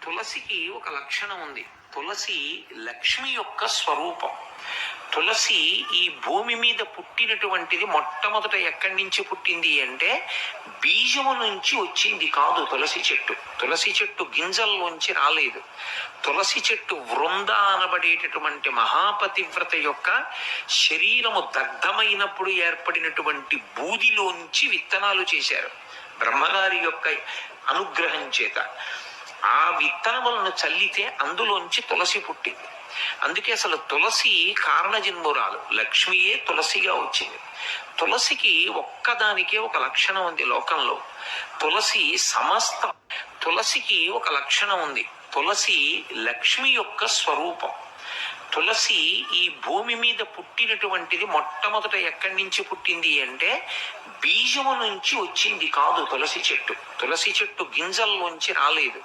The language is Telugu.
తులసికి ఒక లక్షణం ఉంది. తులసి లక్ష్మి యొక్క స్వరూపం. తులసి ఈ భూమి మీద పుట్టినటువంటిది మొట్టమొదట ఎక్కడి నుంచి పుట్టింది అంటే బీజము నుంచి వచ్చింది కాదు. తులసి చెట్టు గింజల్లోంచి రాలేదు. తులసి చెట్టు వృంద అనబడేటటువంటి మహాపతివ్రత యొక్క శరీరము దగ్ధమైనప్పుడు ఏర్పడినటువంటి బూదిలోంచి విత్తనాలు చేశారు బ్రహ్మగారి యొక్క అనుగ్రహం చేత. ఆ విత్తనములను చల్లితే అందులోంచి తులసి పుట్టింది. అందుకే అసలు తులసి కారణజన్మురాలు, లక్ష్మియే తులసిగా వచ్చింది. తులసికి ఒక్కదానికే ఒక లక్షణం ఉంది లోకంలో. తులసికి ఒక లక్షణం ఉంది. తులసి లక్ష్మి యొక్క స్వరూపం. తులసి ఈ భూమి మీద పుట్టినటువంటిది మొట్టమొదట ఎక్కడి నుంచి పుట్టింది అంటే బీజము నుంచి వచ్చింది కాదు. తులసి చెట్టు గింజల్లోంచి రాలేదు.